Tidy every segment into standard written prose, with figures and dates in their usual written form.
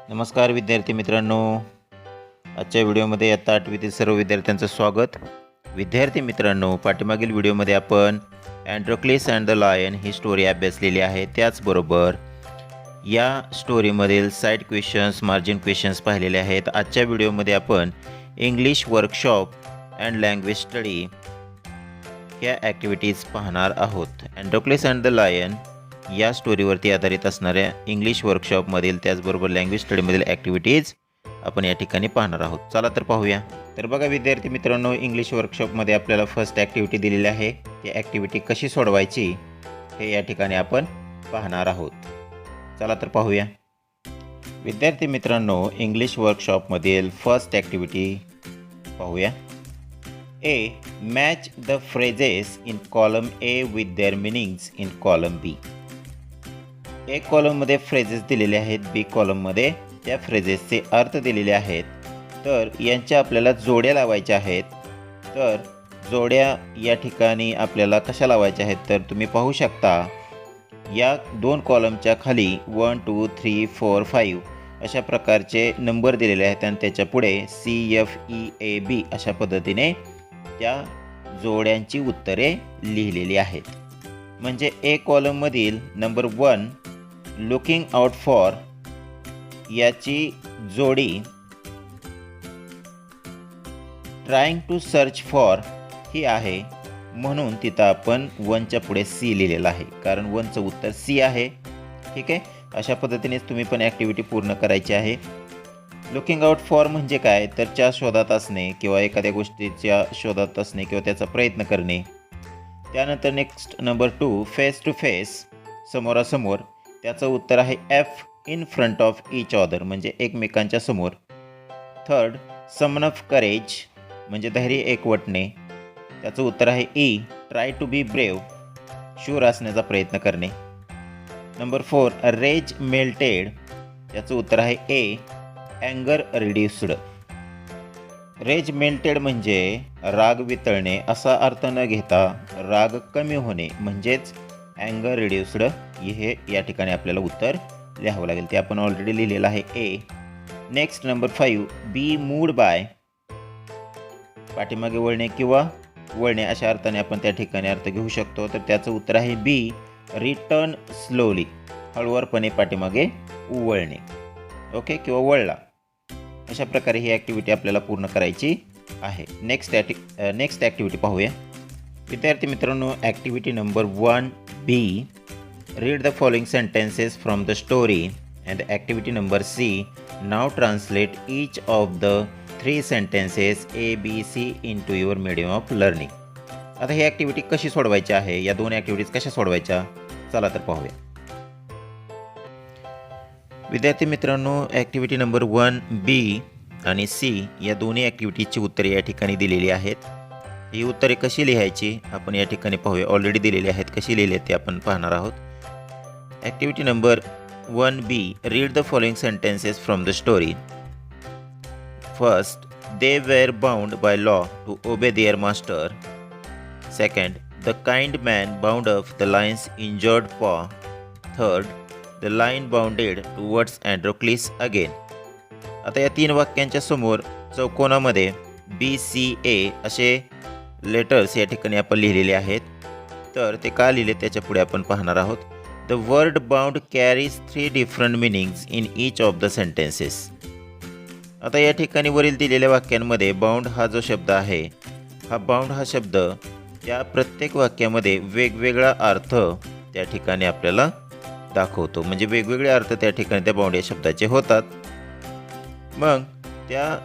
नमस्कार विद्यार्थी मित्रांनो. आजच्या व्हिडिओमध्ये इयत्ता 8वीतील सर्व विद्यार्थ्यांचं स्वागत. विद्यार्थी मित्रांनो, पाठीमागील व्हिडिओमध्ये आपण अँड्रोक्लिस अँड द लायन ही स्टोरी अभ्यासलेली आहे. त्याचबरोबर या स्टोरीमधील साईड क्वेश्चन्स, मार्जिन क्वेश्चन्स पाहिलेले आहेत. आजच्या व्हिडिओमध्ये आपण English workshop and language study या ॲक्टिव्हिटीज पाहणार आहोत. अँड्रोक्लिस अँड द लायन या स्टोरीवरती आधारित असणाऱ्या इंग्लिश वर्कशॉपमधील त्याचबरोबर लँग्वेज स्टडीमधील ॲक्टिव्हिटीज आपण या ठिकाणी पाहणार आहोत. चला तर पाहूया. तर बघा विद्यार्थी मित्रांनो, इंग्लिश वर्कशॉपमध्ये आपल्याला फर्स्ट ॲक्टिव्हिटी दिलेली आहे. ती ॲक्टिव्हिटी कशी सोडवायची हे या ठिकाणी आपण पाहणार आहोत. चला तर पाहूया. विद्यार्थी मित्रांनो, इंग्लिश वर्कशॉपमधील फर्स्ट ॲक्टिव्हिटी पाहूया. A. Match the phrases in column A with their meanings in column B. ए कॉलममध्ये फ्रेजेस दिलेले आहेत, बी कॉलममध्ये त्या फ्रेजेसचे अर्थ दिलेले आहेत. तर यांच्या आपल्याला जोड्या लावायच्या आहेत. तर जोड्या या ठिकाणी आपल्याला कशा लावायच्या आहेत तर तुम्ही पाहू शकता, या दोन कॉलमच्या खाली 1 2 3 4 5 अशा प्रकारचे नंबर दिलेले आहेत आणि त्याच्या पुढे CFEAB अशा पद्धतीने त्या जोड्यांची उत्तरे लिहिलेली आहेत. म्हणजे ए कॉलममधील नंबर 1 लुकिंग आउट फॉर याची जोडी ट्राईंग टू सर्च फॉर ही आहे, म्हणून तिथं आपण 1च्या पुढे सी लिहिलेलं आहे, कारण 1चं उत्तर सी आहे. ठीक आहे, अशा पद्धतीनेच तुम्ही पण ॲक्टिव्हिटी पूर्ण करायची आहे. लुकिंग आउट फॉर म्हणजे काय तर च्या शोधात असणे किंवा एखाद्या गोष्टीच्या शोधात असणे किंवा त्याचा प्रयत्न करणे. त्यानंतर next number 2 face to face, समोरासमोर, त्याचं उत्तर आहे F in front of each other म्हणजे एकमेकांच्या समोर. थर्ड समन ऑफ करेज म्हणजे धैर्य एकवटणे, त्याचं उत्तर आहे E try to be brave, शूर असण्याचा प्रयत्न करणे. नंबर 4 रेज मेल्टेड, त्याचं उत्तर आहे ए अँगर रिड्यूस्ड. रेज मेल्टेड म्हणजे राग वितळणे असा अर्थ न घेता राग कमी होणे म्हणजेच अँगर रिड्यूस्ड हे या ठिकाणी आपल्याला उत्तर लिहावं लागेल. ते आपण ऑलरेडी लिहिलेलं आहे ए. नेक्स्ट नंबर 5 बी मूड बाय, पाठीमागे वळणे किंवा वळणे अशा अर्थाने आपण त्या ठिकाणी अर्थ घेऊ शकतो. तर त्याचं उत्तर आहे बी रिटर्न स्लोली, हळूवारपणे पाठीमागे वळणे. ओके, किंवा वळला. अशा प्रकारे ही ॲक्टिव्हिटी आपल्याला पूर्ण करायची आहे. नेक्स्ट ॲक्टिव्हिटी पाहूया. विद्यार्थी मित्रांनो, activity number 1B read the following sentences from the story and activity number C now translate each of the 3 sentences ABC into your medium of learning. आता ही ॲक्टिव्हिटी कशी सोडवायची आहे, या दोन ॲक्टिव्हिटीज कशा सोडवायच्या, चला तर पाहूया. विद्यार्थी मित्रांनो, ॲक्टिव्हिटी नंबर 1B आणि C या दोन्ही ॲक्टिव्हिटीजची उत्तरे या ठिकाणी दिलेली आहेत. ही उत्तरे कशी लिहायची आपण या ठिकाणी पाहूया. ऑलरेडी दिलेली आहेत, कशी लिहिली आहेत ते आपण पाहणार आहोत. Activity number 1B read the following sentences from the story. First, they were bound by law to obey their master. Second, the kind man bound up the lion's injured paw. Third, the line bounded towards Androcles again. आता या 3 वाक्यांच्या समोर चौकोनामध्ये BCA असे letters या ठिकाणी आपण लिहिलेले आहेत. तर ते का लिहिले त्याच्या पुढे आपण पाहणार आहोत. The word bound carries 3 different meanings in each of the sentences. आता या ठिकाणी वरील दिलेल्या वाक्यांमध्ये बाउंड हा जो शब्द आहे, हा बाउंड हा शब्द त्या प्रत्येक वाक्यामध्ये वेगवेगळा अर्थ त्या ठिकाणी आपल्याला दाखवतो. म्हणजे वेगवेगळे अर्थ त्या ठिकाणी त्या बाउंड या शब्दाचे होतात. मग त्या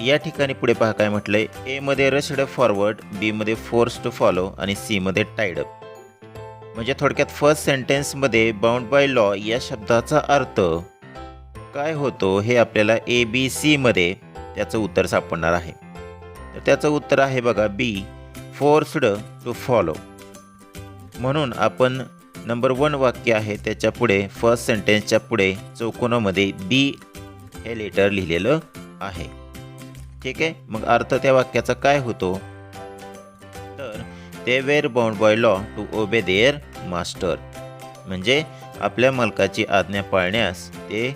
या ठिकाणी पुढे पहा काय म्हटलंय. ए मध्ये रश्ड फॉरवर्ड, बी मध्ये फोर्स टू फॉलो आणि सी मध्ये टाईड अप. म्हणजे थोडक्यात फर्स्ट सेंटेन्समध्ये बाउंड बाय लॉ या शब्दाचा अर्थ काय होतो हे आपल्याला ABC मध्ये त्याचं उत्तर सापडणार आहे. तर त्याचं उत्तर आहे बघा बी फोर्स्ड टू फॉलो. म्हणून आपण नंबर 1 वाक्य आहे त्याच्या पुढे फर्स्ट सेंटेन्सच्या पुढे चौकोनामध्ये बी हे लेटर लिहिलेलं आहे. ठीक आहे, मग अर्थ त्या वाक्याचा काय होतो तर they were bound by law to obey their master, म्हणजे आपल्या मालकाची आज्ञा पाळण्यास ते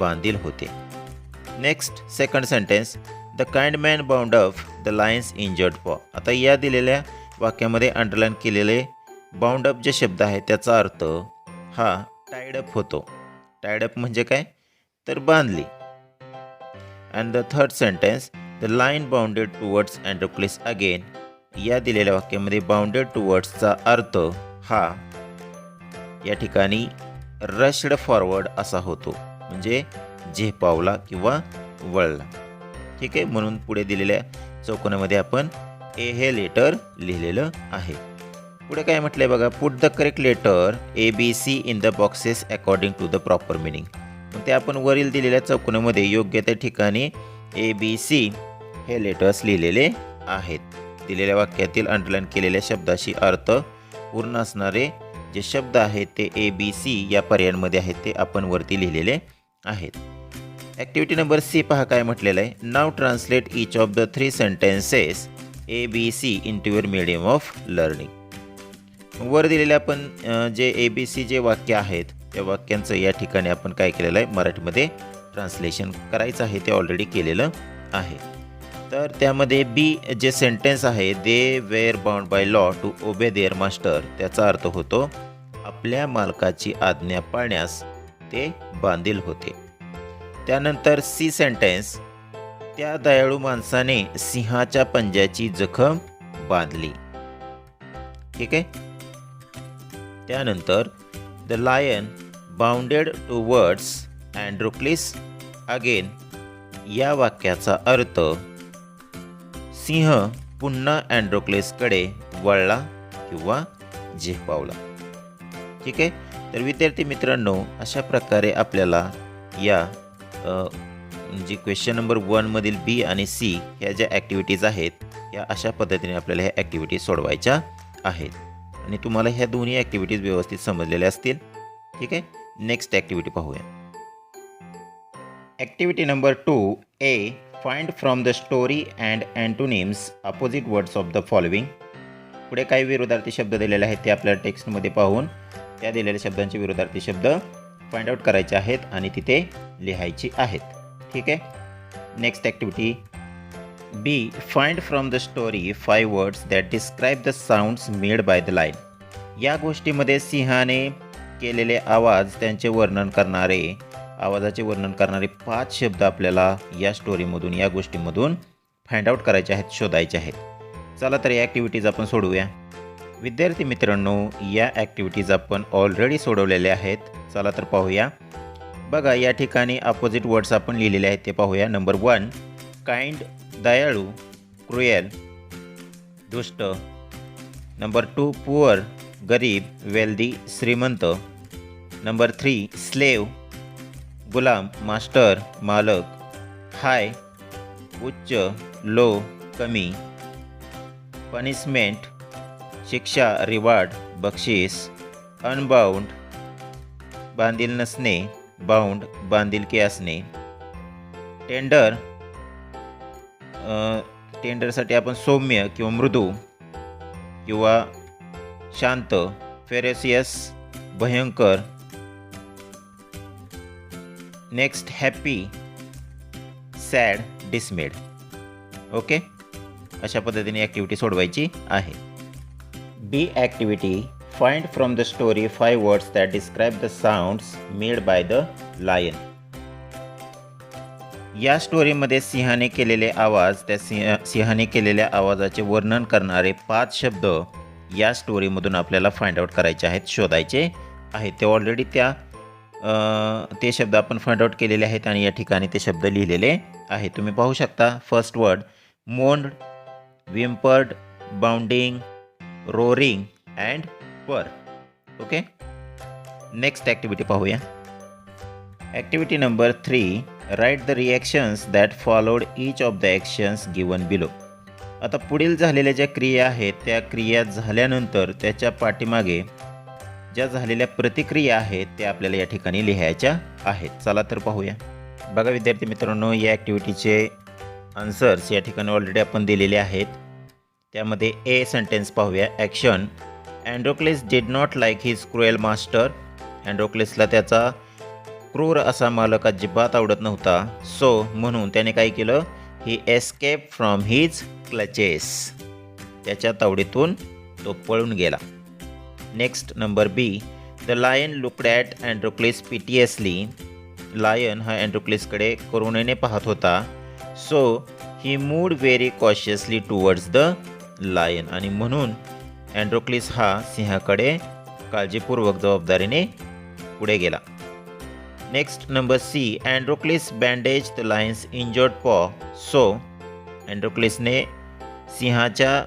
बांधील होते. Next second sentence, the kind man bound up the lion's injured paw. आता या दिलेल्या वाक्यामध्ये अंडरलाईन केलेले बाउंड अप जे शब्द आहे त्याचा अर्थ हा टाईड अप होतो. टाईड अप म्हणजे काय, तर बांधली. And the third sentence, the line bounded towards Androcles again. या दिलेल्या वाक्यामध्ये बाउंडेड टुवर्ड्सचा अर्थ हा या ठिकाणी रश्ड फॉरवर्ड असा होतो, म्हणजे झेपावला किंवा वळला. ठीक आहे, म्हणून पुढे दिलेल्या चौकोनामध्ये आपण ए हे लेटर लिहिलेलं आहे. पुढे काय म्हटलंय बघा, put the correct letter ABC in the boxes according to the proper meaning. मग ते आपण वरील दिलेल्या चौकोनामध्ये योग्य त्या ठिकाणी ABC हे लेटर्स लिहिलेले आहेत. दिलेल्या वाक्यातील अंडरलाईन केलेल्या शब्दाशी अर्थ पूर्ण असणारे जे शब्द आहेत ते ABC या पर्यायांमध्ये आहेत ते आपण वरती लिहिलेले आहेत. ॲक्टिव्हिटी नंबर C पहा काय म्हटलेलं आहे, now translate each of the 3 sentences ABC into your medium of learning. वर दिलेले आपण जे ABC जे वाक्य आहेत त्या वाक्यांचं या ठिकाणी आपण काय केलेलं आहे, मराठीमध्ये ट्रान्सलेशन करायचं आहे, ते ऑलरेडी केलेलं आहे. तर त्यामध्ये बी जे सेंटेन्स आहे, they were bound by law to obey their master, त्याचा अर्थ होतो आपल्या मालकाची आज्ञा पाळण्यास ते बांधील होते. त्यानंतर सी सेंटेन्स, त्या दयाळू माणसाने सिंहाच्या पंजाची जखम बांधली. ठीक आहे. त्यानंतर the lion bounded towards Androcles again. या वाक्याचा अर्थ सिंह पुन्हा अँड्रोक्लिसकडे वळला किंवा झेपावला. ठीक आहे. तर विद्यार्थी मित्रांनो, अशा प्रकारे आपल्याला या जी क्वेश्चन नंबर 1 मधील बी आणि सी ह्या ज्या ॲक्टिव्हिटीज आहेत या अशा पद्धतीने आपल्याला ह्या ॲक्टिव्हिटीज सोडवायच्या आहेत आणि तुम्हाला ह्या दोन्ही ॲक्टिव्हिटीज व्यवस्थित समजलेल्या असतील. ठीक आहे. नेक्स्ट ॲक्टिव्हिटी पाहूया. Activity number 2 A, find from the story and antonyms opposite words of the following. पुढे काही विरोधार्थी शब्द दिलेले आहेत ते आपल्याला टेक्स्टमध्ये पाहून त्या दिलेल्या शब्दांचे विरोधार्थी शब्द फाइंड आउट करायचे आहेत आणि तिथे लिहायचे आहेत. ठीक आहे. Next activity B, find from the story 5 words that describe the sounds made by the lion. या गोष्टीमध्ये सिंहाने केलेले आवाज त्यांचे वर्णन करणारे आवाजाचे वर्णन करणारे 5 शब्द आपल्याला या स्टोरीमधून या गोष्टीमधून फाइंड आउट करायचे आहेत, शोधायचे आहेत. चला तर या ॲक्टिव्हिटीज आपण सोडवूया. विद्यार्थी मित्रांनो, या ॲक्टिव्हिटीज आपण ऑलरेडी सोडवलेल्या आहेत. चला तर पाहूया. बघा या ठिकाणी अपोजिट वर्ड्स आपण लिहिलेले आहेत ते पाहूया. नंबर 1 काइंड, दयाळू, क्रुएल, दुष्ट. नंबर 2 पुअर, गरीब, वेल्दी, श्रीमंत. नंबर 3 स्लेव, गुलाम, मास्टर, मालक. हाय, उच्च, लो, कमी. पनिशमेंट, शिक्षा, रिवॉर्ड, बक्षीस. अनबाउंड, बांधील नसणे, बाउंड, बांधिलकी असणे. टेंडर, टेंडरसाठी आपण सौम्य किंवा मृदू किंवा शांत. फेरेसियस, भयंकर. Next happy, sad, dismayed. Okay, अशा पद्धतीने ॲक्टिव्हिटी सोडवायची आहे. B activity, find from the story 5 words that describe the sounds made by the lion. या स्टोरीमध्ये सिंहाने केलेले आवाज, त्या सिंहाने केलेल्या आवाजाचे वर्णन करणारे 5 शब्द या स्टोरीमधून आपल्याला फाइंड आउट करायचे आहेत, शोधायचे आहेत. ते ऑलरेडी ते शब्द आपण फाइंड आउट केलेले आहेत आणि या ठिकाणी ते शब्द लिहिलेले आहेत. तुम्ही पाहू शकता. First word moaned, whimpered, bounding, roaring and purr. Okay. Next activity पाहूया. Activity number 3 write the reactions that followed each of the actions given below. आता पुढील झालेल्या ज्या क्रिया आहेत त्या क्रिया झाल्यानंतर त्याच्या पाठीमागे ज्या झालेल्या प्रतिक्रिया आहेत त्या आपल्याला या ठिकाणी लिहायच्या आहेत. चला तर पाहूया. बघा विद्यार्थी मित्रांनो, या ॲक्टिव्हिटीचे आन्सर्स या ठिकाणी ऑलरेडी आपण दिलेले आहेत. त्यामध्ये ए सेंटेन्स पाहूया. Action, Androcles did not like his cruel master. अँड्रोक्लिसला त्याचा क्रूर असा मालक अजिबात आवडत नव्हता. सो म्हणून त्याने काय केलं, he escape from his clutches, त्याच्या तावडीतून तो पळून गेला. Next number B, the lion looked at Androcles piteously. Lion हा अँड्रोक्लिसकडे करुणेने पाहत होता. So he moved very cautiously towards the lion, आणि म्हणून अँड्रोक्लिस हा सिंहाकडे काळजीपूर्वक जबाबदारीने पुढे गेला. Next number C, Androcles bandage the lion's injured paw. So अँड्रोक्लिसने सिंहाच्या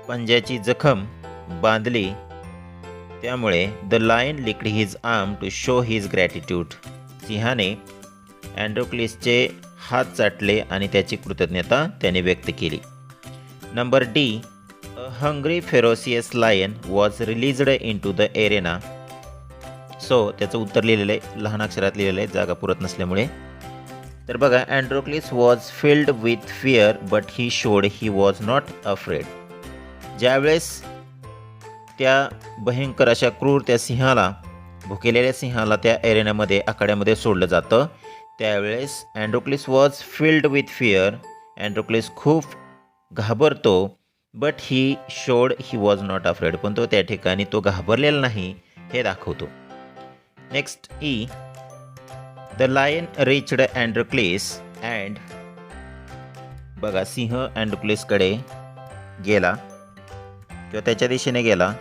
पंजाची जखम बांधली, त्यामुळे the lion licked his arm to show his gratitude. सिंहाने अँड्रोक्लिसचे हात चाटले आणि त्याची कृतज्ञता त्याने व्यक्त केली. Number D, a hungry ferocious lion was released into the arena. So त्याचं उत्तर लिहिलेलं आहे, लहान अक्षरात लिहिलेलं आहे जागा पुरत नसल्यामुळे. तर बघा, Androcles was filled with fear but he showed he was not afraid. ज्यावेळेस त्या भयंकर अशा क्रूर त्या सिंहाला, भुकेलेल्या सिंहाला त्या एरेनामध्ये आखाड्यामध्ये सोडलं जातं, त्यावेळेस Androcles was filled with fear. Androcles खूप घाबरतो, but he showed he was not afraid, पण तो त्या ठिकाणी तो घाबरलेला नाही हे दाखवतो. Next E, the lion reached Androcles and. बघा, सिंह अँड्रोक्लिसकडे गेला किंवा त्याच्या दिशेने गेला.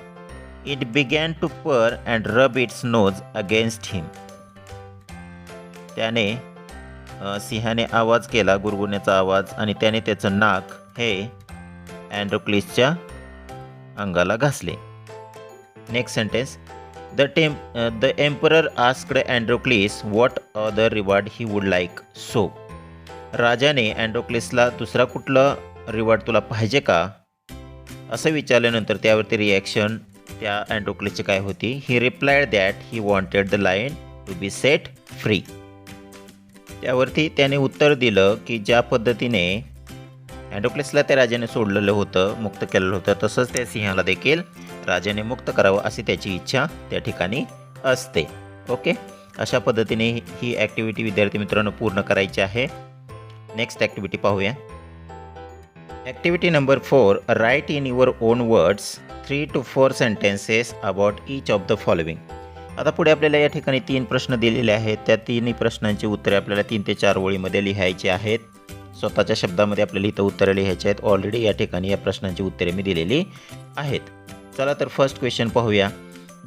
It began to purr and rub its nose against him. त्याने सिंहाने आवाज केला, गुरगुरण्याचा आवाज, आणि त्याने त्याचं नाक हे अँड्रोक्लिसच्या अंगाला घासले. Next sentence, the emperor asked Androcles what other reward he would like. So राजाने अँड्रोक्लिसला दुसरा कुठलं रिवॉर्ड तुला पाहिजे का असं विचारल्यानंतर त्यावरती रिॲक्शन त्या अँड्रोक्लिसची काय होती. He replied that he wanted the lion to be set free. त्यावरती त्याने उत्तर दिलं की ज्या पद्धतीने अँड्रोक्लिसला त्या राजाने सोडलेलं होतं, मुक्त केलेलं होतं, तसंच त्या सिंहाला देखील राजाने मुक्त करावं अशी त्याची इच्छा त्या ठिकाणी असते. ओके, अशा पद्धतीने ही ॲक्टिव्हिटी विद्यार्थी मित्रांनो पूर्ण करायची आहे. नेक्स्ट ॲक्टिव्हिटी पाहूया. Activity number 4, write in your own words 3 to 4 sentences about each of the following. आता पुढे आपल्याला या ठिकाणी 3 प्रश्न दिलेले आहेत. त्या 3 प्रश्नांची उत्तरे आपल्याला 3 ते 4 ओळीमध्ये लिहायची आहेत. स्वतःच्या शब्दामध्ये आपल्याला इथं उत्तरं लिहायची आहेत. ऑलरेडी या ठिकाणी या प्रश्नांची उत्तरे मी दिलेली आहेत. चला तर फर्स्ट क्वेश्चन पाहूया.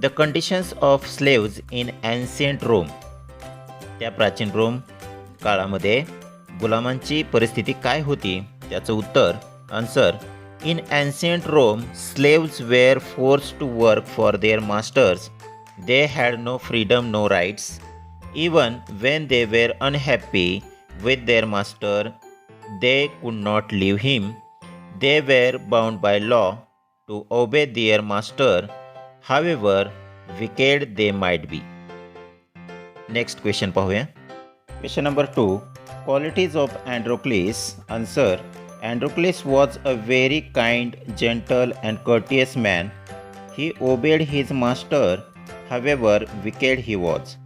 The conditions of slaves in ancient Rome. त्या प्राचीन रोम काळामध्ये गुलामांची परिस्थिती काय होती, त्याचं उत्तर answer. In ancient Rome slaves were forced to work for their masters. They had no freedom, no rights. Even when they were unhappy with their master, they could not leave him. They were bound by law to obey their master, however wicked they might be. Next question पाहूया. Question number 2. Qualities of Androcles. Answer. Androcles was a very kind, gentle and courteous man. He obeyed his master, however wicked he was.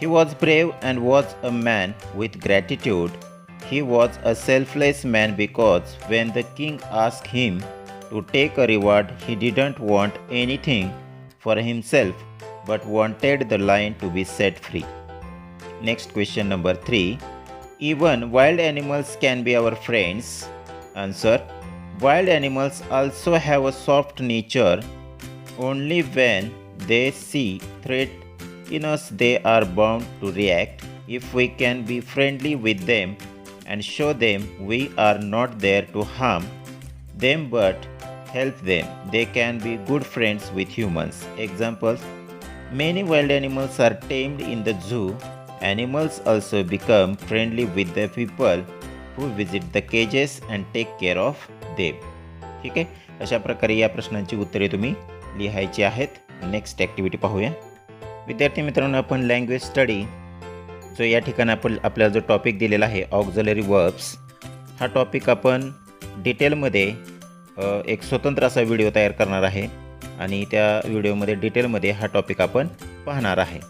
He was brave and was a man with gratitude. He was a selfless man because when the king asked him to take a reward, he didn't want anything for himself but wanted the lion to be set free. Next question number 3. Even wild animals can be our friends. Answer. Wild animals also have a soft nature. Only when they see threat in us they are bound to react. If we can be friendly with them and show them we are not there to harm them but help them, they can be good friends with humans. Examples. Many wild animals are tamed in the zoo. Animals also become friendly with the people who visit the cages and take care of them. ठीक आहे, अशा प्रकारे या प्रश्नांची उत्तरे तुम्ही लिहायची आहेत. नेक्स्ट ॲक्टिव्हिटी पाहूया. विद्यार्थी मित्रांनो, आपण लँग्वेज स्टडी जो या ठिकाणी आपल्याला जो टॉपिक दिलेला आहे ऑक्झिलरी वर्ब्स, हा टॉपिक आपण डिटेलमध्ये एक स्वतंत्र असा व्हिडिओ तयार करणार आहे आणि त्या व्हिडिओमध्ये डिटेलमध्ये हा टॉपिक आपण पाहणार आहे.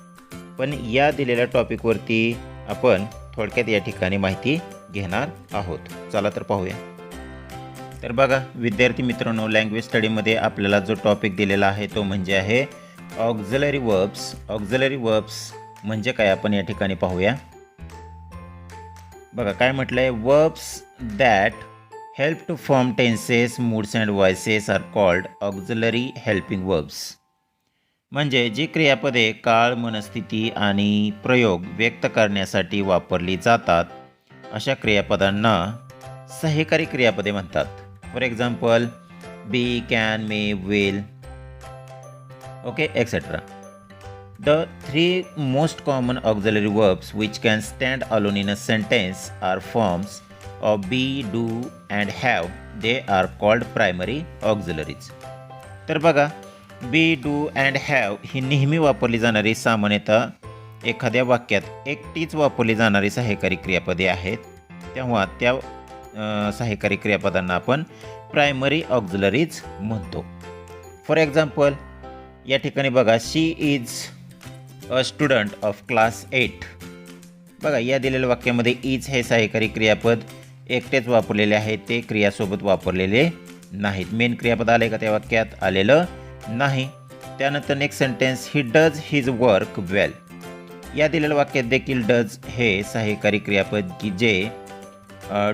पण या दिलेल्या टॉपिकवरती आपण थोडक्यात या ठिकाणी माहिती घेणार आहोत. चला तर पाहूया. तर बघा विद्यार्थी मित्रांनो, लँग्वेज स्टडीमध्ये आपल्याला जो टॉपिक दिलेला आहे तो म्हणजे आहे ऑक्झिलरी वर्ब्स. ऑक्झिलरी वर्ब्स म्हणजे काय आपण या ठिकाणी पाहूया. बघा काय म्हटलं आहे, verbs that help to form tenses, moods and voices are called auxiliary helping verbs. म्हणजे जी क्रियापदे काळ, मनस्थिती आणि प्रयोग व्यक्त करण्यासाठी वापरली जातात अशा क्रियापदांना सहाय्यकारी क्रियापदे म्हणतात. For example be, can, may, will, okay, etcetera. The three most common auxiliary verbs which can stand alone in a sentence are forms of be, do and have. They are called primary auxiliaries. तर बघा be, do and have ही नेहमी वापरली जाणारी, सामान्यतः एखाद्या वाक्यात एकटीच वापरली जाणारी सहाय्यकारी क्रियापदे आहेत. तेव्हा त्या सहाय्यकारी क्रियापदांना आपण प्रायमरी ऑक्झिलरीज म्हणतो. फॉर एक्झाम्पल या ठिकाणी बघा she is a student of class 8. बघा या दिलेल्या वाक्यामध्ये इज हे सहाय्यकारी क्रियापद एकटेच वापरलेले आहे, ते क्रियासोबत वापरलेले नाहीत. मेन क्रियापद आले का त्या वाक्यात? आलेलं नाही. त्यानंतर next sentence he does his work well. या दिलेल्या वाक्यात देखील डज हे सहाय्यकारी क्रियापद की जे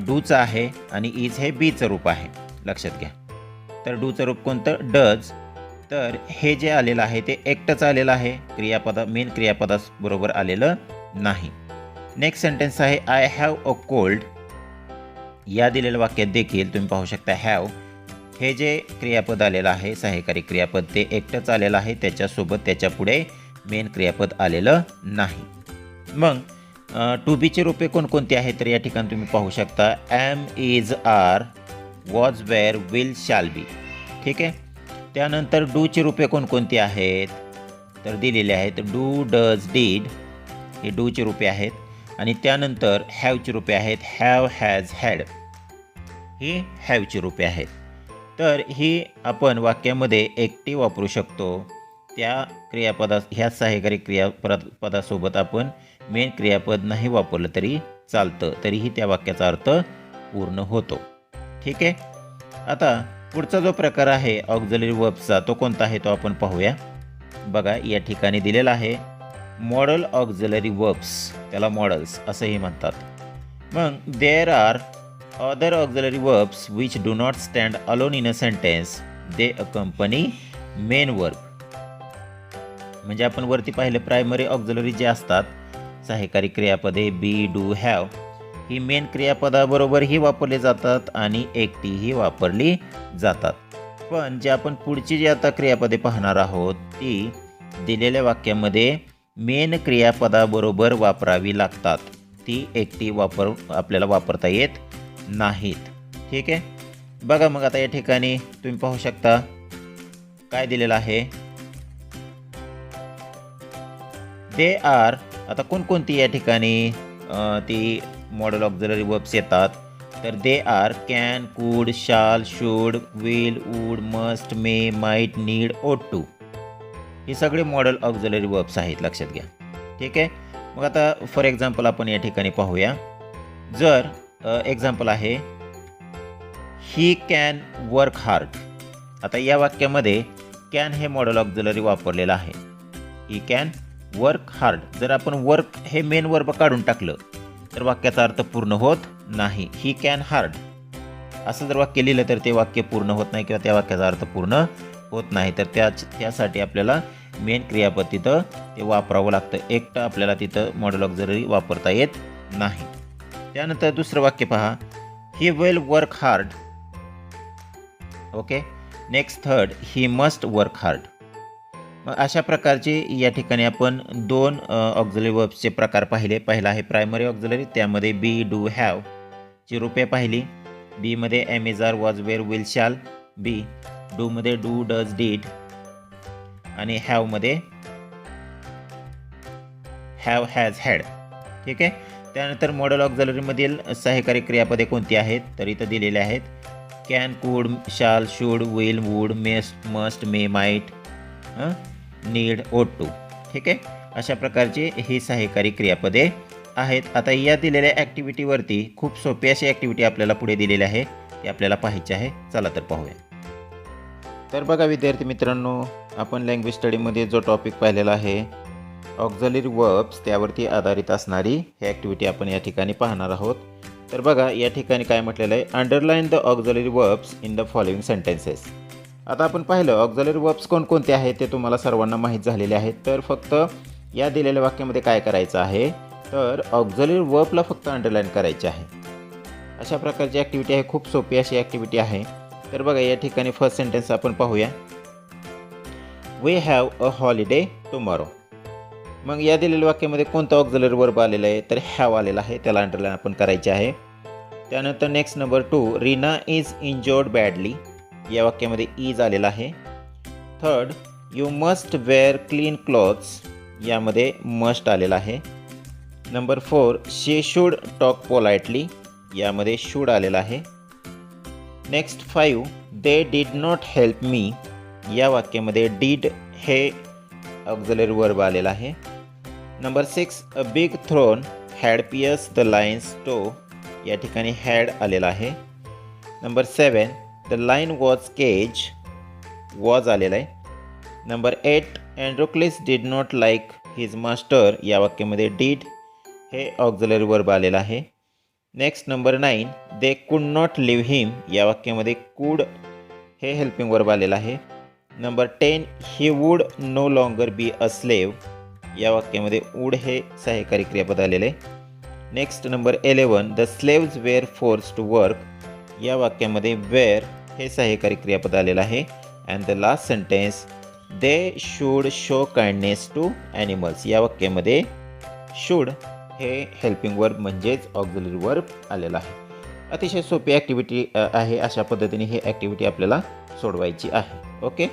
डूचं आहे आणि इज हे बीचं रूप आहे, लक्षात घ्या. तर डूचं रूप कोणतं? डज. तर हे जे आलेलं आहे ते एकटंच आलेलं आहे, मेन क्रियापदाबरोबर आलेलं नाही. नेक्स्ट सेंटेन्स आहे आय हॅव अ कोल्ड. या दिलेल्या वाक्यात देखील तुम्ही पाहू शकता हॅव हे जे क्रियापद आलेलं आहे सहाय्यकारी क्रियापद ते एकटंच आलेलं आहे, त्याच्यासोबत त्याच्यापुढे मेन क्रियापद आलेलं नाही. मग टू बीची रूपे कोणकोणती आहेत तर या ठिकाणी तुम्ही पाहू शकता am, is, are, was, were, will, shall be. ठीक आहे. त्यानंतर डूची रूपे कोणकोणती आहेत तर दिलेली आहेत डू, डज, डीड हे डूची रूपे आहेत. आणि त्यानंतर हॅवची रूपे आहेत हॅव, हॅज, हॅड ही हॅवची रूपे आहेत. तर ही आपण वाक्यामध्ये एकटी वापरू शकतो. त्या ह्या सहाय्यकारी क्रियापदासोबत आपण मेन क्रियापद नाही वापरलं तरी चालतं, तरीही त्या वाक्याचा अर्थ पूर्ण होतो. ठीक आहे. आता पुढचा जो प्रकार आहे ऑक्झिलरी वर्ब्सचा तो कोणता आहे तो आपण पाहूया. बघा या ठिकाणी दिलेला आहे मॉडल ऑक्झिलरी वर्ब्स, त्याला मॉडल्स असंही म्हणतात. मग there are other auxiliary verbs which do not stand alone in a sentence, they accompany main verb. म्हणजे आपण वरती पाहिलं प्रायमरी ऑक्झिलरी जे असतात सहाय्यकारी क्रियापदे बी, डू, हॅव ही मेन क्रियापदाबरोबरही वापरले जातात आणि एकटीही वापरली जातात. पण जे आपण पुढची जी आता क्रियापदे पाहणार आहोत ती दिलेल्या वाक्यामध्ये मेन क्रियापदाबरोबर वापरावी लागतात, ती एकटी आपल्याला वापरता येत नाहीत. ठीक आहे. बघा मग आता या ठिकाणी तुम्ही पाहू शकता काय दिलेलं आहे. They are. आता कोणकोणती या ठिकाणी ती मॉडल ऑक्झिलरी वर्ब्स येतात तर they are can, could, shall, should, will, would, must, may, might, need, ought to ही सगळे मॉडल ऑक्झिलरी वर्ब्स आहेत, लक्षात घ्या. ठीक आहे. मग आता फॉर एक्झाम्पल आपण या ठिकाणी पाहूया. जर एक्झाम्पल आहे ही कॅन वर्क हार्ड. आता या वाक्यामध्ये कॅन हे मॉडल ऑक्झिलरी वापरलेलं आहे. He can work hard. जर आपण वर्क हे मेन वर्ब काढून टाकलं तर वाक्याचा अर्थ पूर्ण होत नाही. ही कॅन हार्ड असं जर वाक्य लिहिलं तर ते वाक्य पूर्ण होत नाही किंवा त्या वाक्याचा अर्थ पूर्ण होत नाही. तर त्यासाठी आपल्याला मेन क्रियापद तिथं ते वापरावं लागतं. एकटं आपल्याला तिथं मॉडल ऑक्झिलरी वापरता येत नाही. त्यानंतर दुसरं वाक्य पहा he will work hard. Okay. Next third he must work hard. मग अशा प्रकारचे या ठिकाणी आपण दोन ऑक्झिलरी वर्ब्सचे प्रकार पाहिले. पहिला आहे प्रायमरी ऑक्झिलरी, त्यामध्ये बी, डू, हॅव ची रूपे पाहिली. बीमध्ये am, is, are, was, were, will, shall be. डूमध्ये डू, डज, डीड आणि हॅवमध्ये हॅव, हॅज, हॅड. ठीक आहे. त्यानंतर मॉडल ऑक्झिलरीमधील सहाय्यकारी क्रियापदे कोणती आहेत तर इथं दिलेले आहेत can, could, shall, should, will, would, must, may, might, need, ought to. ठीक आहे. अशा प्रकारची ही सहाय्यकारी क्रियापदे आहेत. आता या दिलेल्या ॲक्टिव्हिटीवरती खूप सोपी अशी ॲक्टिव्हिटी आपल्याला पुढे दिलेली आहे, ती आपल्याला पाहायची आहे. चला तर पाहूया. तर बघा विद्यार्थी मित्रांनो, आपण लँग्वेज स्टडीमध्ये जो टॉपिक पाहिलेला आहे ऑक्झिलरी वर्ब्स, त्यावरती आधारित असणारी ही ॲक्टिव्हिटी आपण या ठिकाणी पाहणार आहोत. तर बघा या ठिकाणी काय म्हटलेलं आहे, underline the auxiliary verbs in the following sentences. आता आपण पाहिलं ऑक्झिलरी वर्ब्स कोणकोणते आहेत ते तुम्हाला सर्वांना माहीत झालेले आहेत. तर फक्त या दिलेल्या वाक्यामध्ये काय करायचं आहे, तर ऑक्झिलरी वर्बला फक्त अंडरलाईन करायचे आहे. अशा प्रकारची ॲक्टिव्हिटी आहे, खूप सोपी अशी ॲक्टिव्हिटी आहे. तर बघा या ठिकाणी फर्स्ट सेंटेन्स आपण पाहूया. We have a holiday tomorrow. मग या दिलेल्या वाक्यामध्ये कोणतं ऑक्झिलरी वर्ब आलेलं आहे, तर हॅव आलेला आहे, त्याला अंडरलाईन आपण करायचे आहे. त्यानंतर next number 2, Reena is injured badly. या वाक्यामध्ये इज आलेला आहे. Third, you must wear clean clothes. यामध्ये मस्ट आलेला आहे. Number 4, she should talk politely. यामध्ये शूड आलेला आहे. Next 5, they did not help me. या वाक्यामध्ये डीड हे ऑक्झिलरी वर्ब आलेला आहे. Number 6, a big thorn had pierced the lion's toe. या ठिकाणी हॅड आलेला आहे. Number 7, the line was cage. Was आलेला आहे. Number 8, Androcles did not like his master. या वाक्यामध्ये डीड हे ऑक्झिलरी वर्ब आलेला आहे. Next number 9, they could not leave हिम. या वाक्यामध्ये कुड हे हेल्पिंग वर्ब आलेला आहे. Number 10, he would no longer be a slave. या वाक्यामध्ये वूड हे सहाय्यकारी क्रियापद आलेले आहे. Next number 11, the slaves were force to work. या वाक्यामध्ये वेअर हे सहाय्यकारी क्रियापद आलेलं आहे. And the last sentence, they should show kindness to animals. या वाक्यामध्ये शूड हे हेल्पिंग वर्ब म्हणजेच ऑक्झिलरी वर्ब आलेला आहे. अतिशय सोपी ॲक्टिव्हिटी आहे. अशा पद्धतीने ही ॲक्टिव्हिटी आपल्याला सोडवायची आहे. ओके.